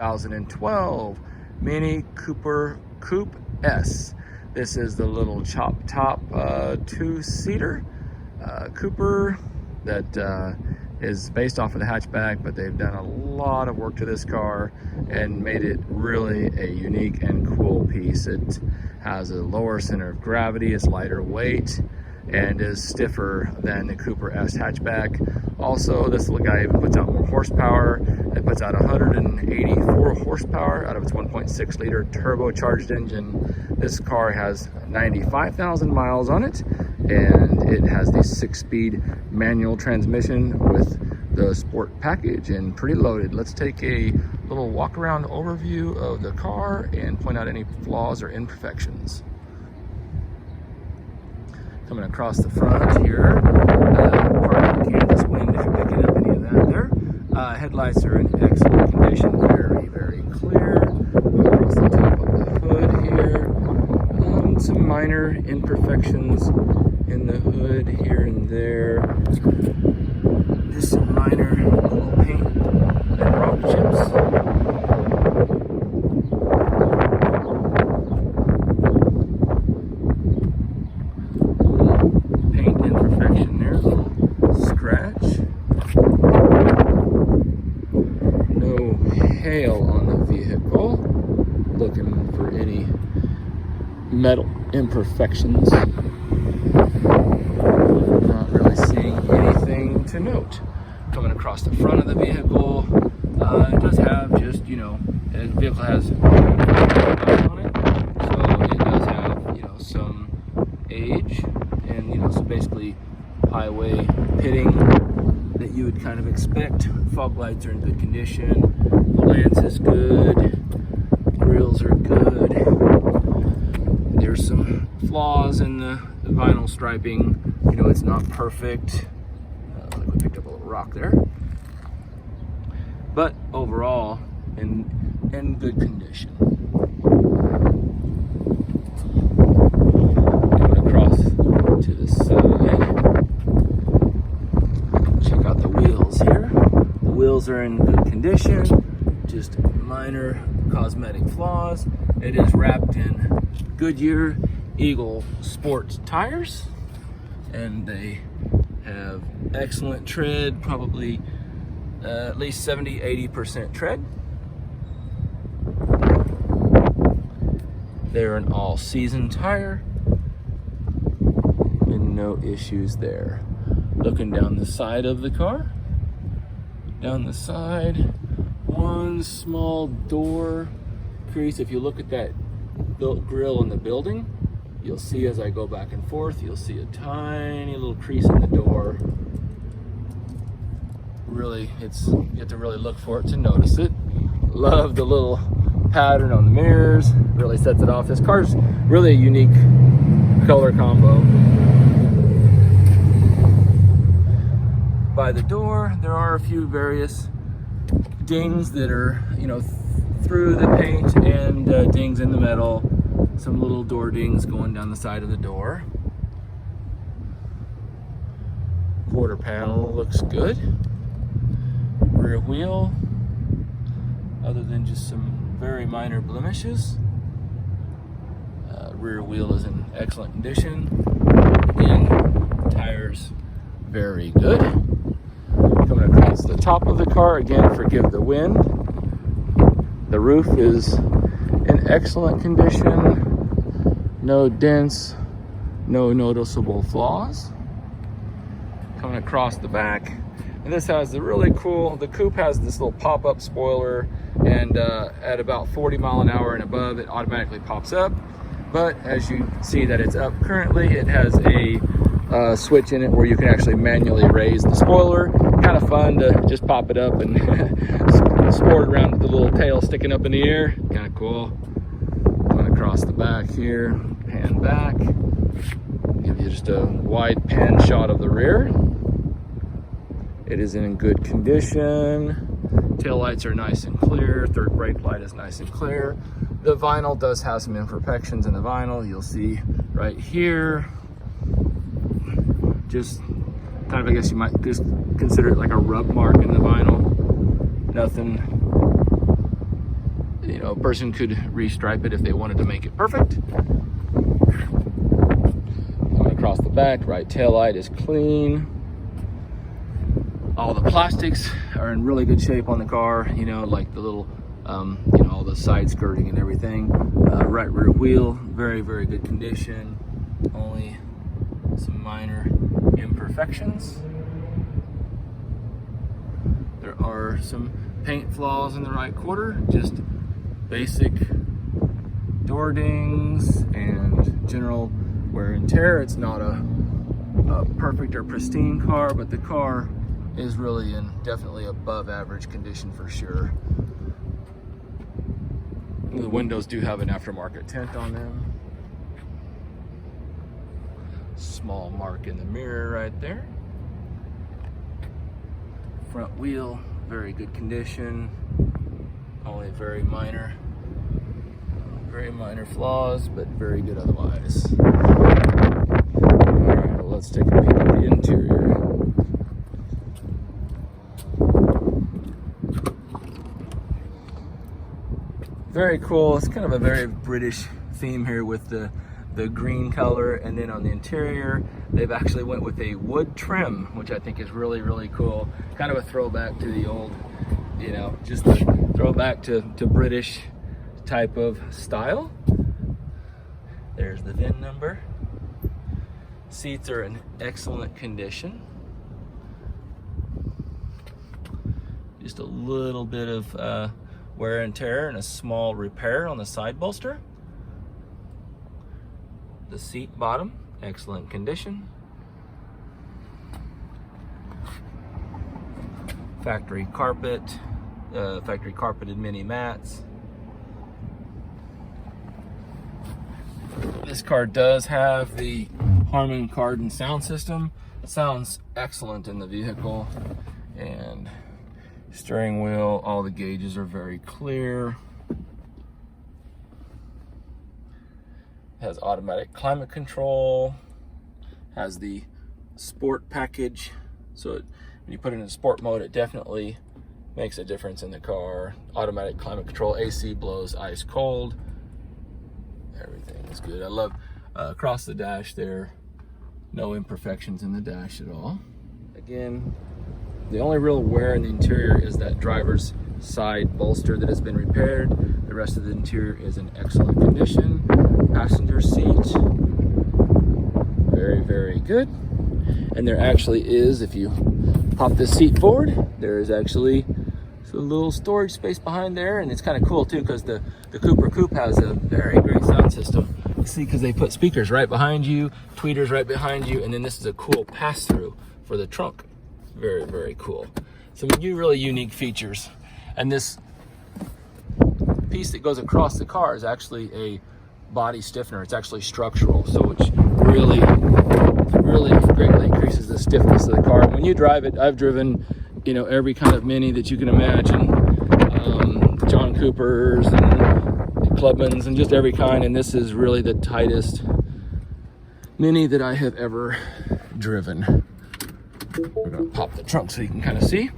2012 Mini Cooper Coupe S. This is the little chop top two-seater Cooper that is based off of the hatchback, but they've done a lot of work to this car and made it really a unique and cool piece. It has a lower center of gravity, it's lighter weight, and is stiffer than the Cooper S hatchback. Also, this little guy even puts out more horsepower. It puts out 184 horsepower out of its 1.6 liter turbocharged engine. This car has 95,000 miles on it, and it has the 6-speed manual transmission with the sport package and pretty loaded. Let's take a little walk around overview of the car and point out any flaws or imperfections. Coming across the front here, pardon this wind if you're picking up any of that there. Headlights are in excellent condition, very, very clear. Across the top of the hood here. Some minor imperfections in the hood here and there. Just some minor little paint and rock chips. Paint imperfection there, a little scratch. No hail on the vehicle. Looking for any metal imperfections. Not really seeing anything to note. Coming across the front of the vehicle, it does have just, the vehicle has on it, so it does have, some age and, so basically highway pitting that you would kind of expect. Fog lights are in good condition. The lens is good. Grills are good. There's some flaws in the vinyl striping. It's not perfect. Like we picked up a little rock there. But overall, in good condition. Coming across to the side. Check out the wheels here. The wheels are in good condition. Just minor cosmetic flaws. It is wrapped in Goodyear Eagle Sport tires, and they have excellent tread, probably at least 70-80% tread. They're an all-season tire and no issues there. Looking down the side of the car, down the side, one small door crease. If you look at that built grill in the building, you'll see as I go back and forth, you'll see a tiny little crease in the door. Really, you have to really look for it to notice it. Love the little pattern on the mirrors, really sets it off. This car's really a unique color combo. By the door, there are a few various dings that are, through the paint, and dings in the metal. Some little door dings going down the side of the door. Quarter panel looks good. Rear wheel, other than just some very minor blemishes. Rear wheel is in excellent condition. Again, tires very good. Coming across the top of the car, again, forgive the wind. The roof is in excellent condition. No dents, no noticeable flaws. Coming across the back, and this has the really cool, the coupe has this little pop-up spoiler, and at about 40 mile an hour and above, it automatically pops up. But as you see that it's up currently, it has a switch in it where you can actually manually raise the spoiler. Kind of fun to just pop it up and sport around with the little tail sticking up in the air. Kind of cool. Going across the back here, pan back. Give you just a wide pan shot of the rear. It is in good condition. Tail lights are nice and clear. Third brake light is nice and clear. The vinyl does have some imperfections in the vinyl. You'll see right here. Just kind of, I guess you might just consider it like a rub mark in the vinyl. Nothing you know, a person could restripe it if they wanted to make it perfect. Coming across the back, right tail light is clean. All the plastics are in really good shape on the car, you know, like the little, you know, all the side skirting and everything. Right rear wheel, very, very good condition. Only some minor imperfections. There are some paint flaws in the right quarter, just basic door dings and general wear and tear. It's not a perfect or pristine car, but the car is really in definitely above average condition for sure. The windows do have an aftermarket tint on them. Small mark in the mirror right there. Front wheel, very good condition. Only very minor flaws, but very good otherwise. All right, well, let's take a peek at the interior. Very cool. It's kind of a very British theme here with the green color, and then on the interior they've actually went with a wood trim, which I think is really, really cool. Kind of a throwback to the old, you know, just a throwback to British type of style. There's the VIN number. Seats are in excellent condition. Just a little bit of wear and tear and a small repair on the side bolster. The seat bottom, excellent condition. Factory carpet, factory carpeted mini mats. This car does have the Harmon Kardon sound system. Sounds excellent in the vehicle. And steering wheel, all the gauges are very clear. Has automatic climate control, has the sport package, so when you put it in sport mode, it definitely makes a difference in the car. Automatic climate control, AC blows ice cold. Everything is good. I love across the dash there, no imperfections in the dash at all. Again, the only real wear in the interior is that driver's side bolster that has been repaired. The rest of the interior is in excellent condition. Passenger seat, very, very good. And there actually is, if you pop this seat forward, there is actually a little storage space behind there, and it's kind of cool too because the Cooper Coupe has a very great sound system. You see, because they put speakers right behind you, tweeters right behind you, and then this is a cool pass-through for the trunk. Very, very cool. Some really unique features. And this piece that goes across the car is actually a body stiffener. It's actually structural, so which really greatly increases the stiffness of the car. When you drive it, I've driven, you know, every kind of Mini that you can imagine, John Coopers and Clubmans and just every kind, and this is really the tightest Mini that I have ever driven. We're gonna pop the trunk so you can kind of see.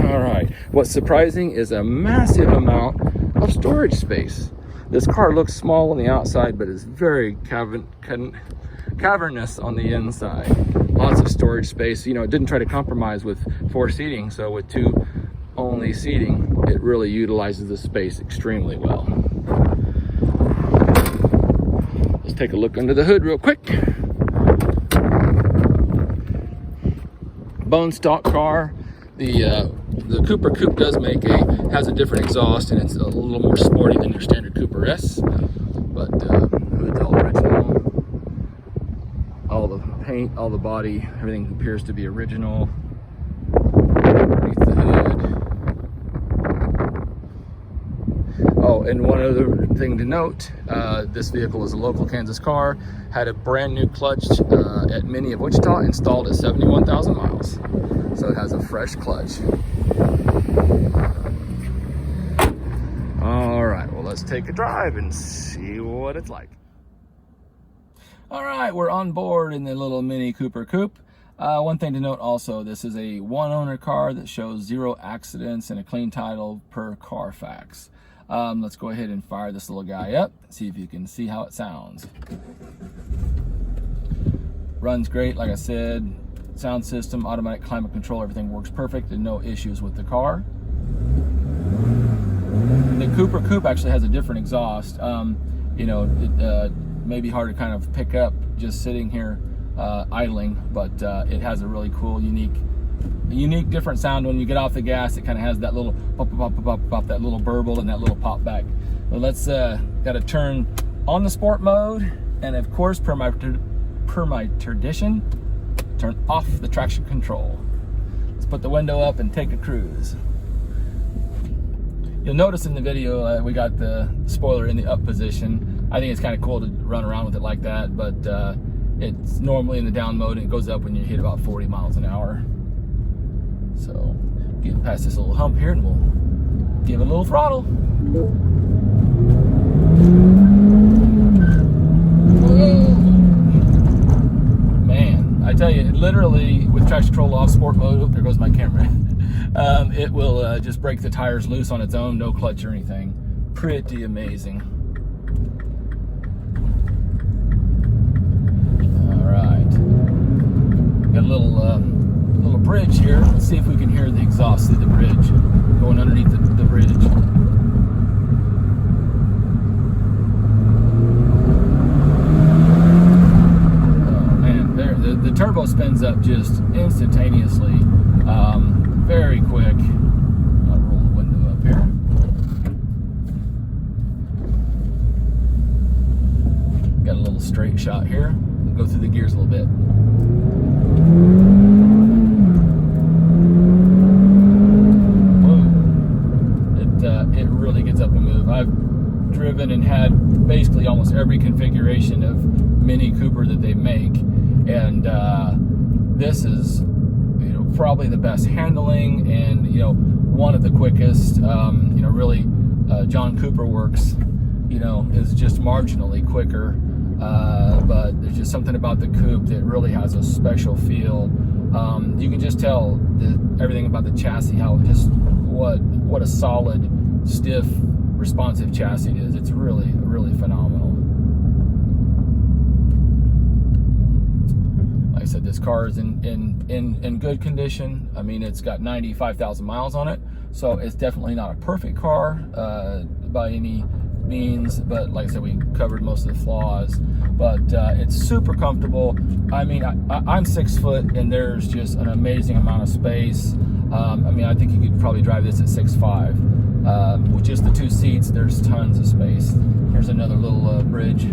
All right, what's surprising is a massive amount of storage space. This car looks small on the outside, but is very cavernous on the inside. Lots of storage space. You know, it didn't try to compromise with 4 seating, so with 2 only seating, it really utilizes the space extremely well. Let's take a look under the hood real quick. Bone stock car. The Cooper Coupe has a different exhaust, and it's a little more sporty than your standard Cooper S. But hood's all original. All the paint, all the body, everything appears to be original. Underneath the hood. Oh, and one other thing to note, this vehicle is a local Kansas car, had a brand new clutch at Mini of Wichita, installed at 71,000 miles. So it has a fresh clutch. All right, well, let's take a drive and see what it's like. All right, we're on board in the little Mini Cooper Coupe. One thing to note also, this is a one-owner car that shows 0 accidents and a clean title per Carfax. Let's go ahead and fire this little guy up, see if you can see how it sounds. Runs great, like I said. Sound system, automatic climate control, everything works perfect and no issues with the car. The Cooper Coupe actually has a different exhaust. You know, it may be hard to kind of pick up just sitting here idling, but it has a really cool, unique, different sound. When you get off the gas, it kind of has that little pop, pop, pop, pop, pop, that little burble and that little pop back. But let's got to turn on the sport mode, and of course, per my tradition, turn off the traction control. Let's put the window up and take a cruise. You'll notice in the video we got the spoiler in the up position. I think it's kind of cool to run around with it like that, but it's normally in the down mode and it goes up when you hit about 40 miles an hour. So get past this little hump here and we'll give it a little throttle. Whoa. Man, I tell you, literally with traction control off, sport mode, oh, there goes my camera. It will just break the tires loose on its own, no clutch or anything. Pretty amazing. All right, got a little bridge here. Let's see if we can hear the exhaust through the bridge, going underneath the bridge. Oh man, there the turbo spins up just instantaneously. Very quick. I'll roll the window up here. Got a little straight shot here. We'll go through the gears a little bit. Whoa. It really gets up and move. I've driven and had basically almost every configuration of Mini Cooper that they make, and this is probably the best handling and one of the quickest. Really John Cooper works is just marginally quicker, but there's just something about the coupe that really has a special feel. You can just tell everything about the chassis, how just what a solid, stiff, responsive chassis it is. It's really phenomenal. Like I said, this car is in good condition. I mean, it's got 95,000 miles on it, so it's definitely not a perfect car by any means, but like I said, we covered most of the flaws, but it's super comfortable. I mean, I'm 6 foot and there's just an amazing amount of space. I mean, I think you could probably drive this at 6'5". With just the 2 seats, there's tons of space. Here's another little bridge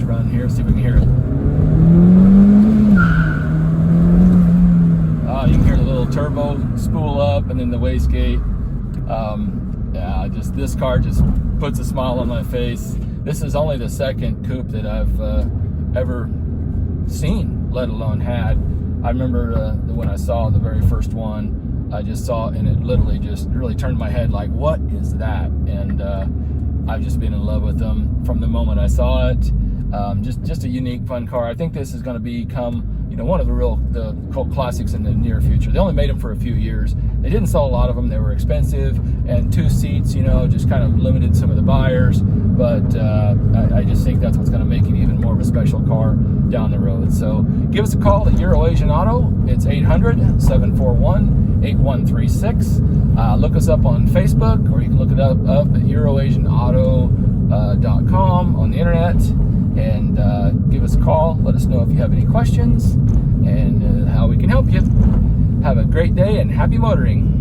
run here. See if we can hear it. You can hear the little turbo spool up and then the wastegate. Yeah, this car just puts a smile on my face. This is only the second coupe that I've ever seen, let alone had. I remember when I saw the very first one, I just saw it and it literally just really turned my head like, what is that? And I've just been in love with them from the moment I saw it. Just a unique, fun car. I think this is going to become one of the cult classics in the near future. They only made them for a few years. They didn't sell a lot of them. They were expensive, and 2 seats, just kind of limited some of the buyers. But I just think that's what's going to make it even more of a special car down the road. So give us a call at Euroasian Auto. It's 800-741-8136. Look us up on Facebook, or you can look it up at Euroasianauto.com on the internet. And give us a call. Let us know if you have any questions and how we can help you. Have a great day and happy motoring.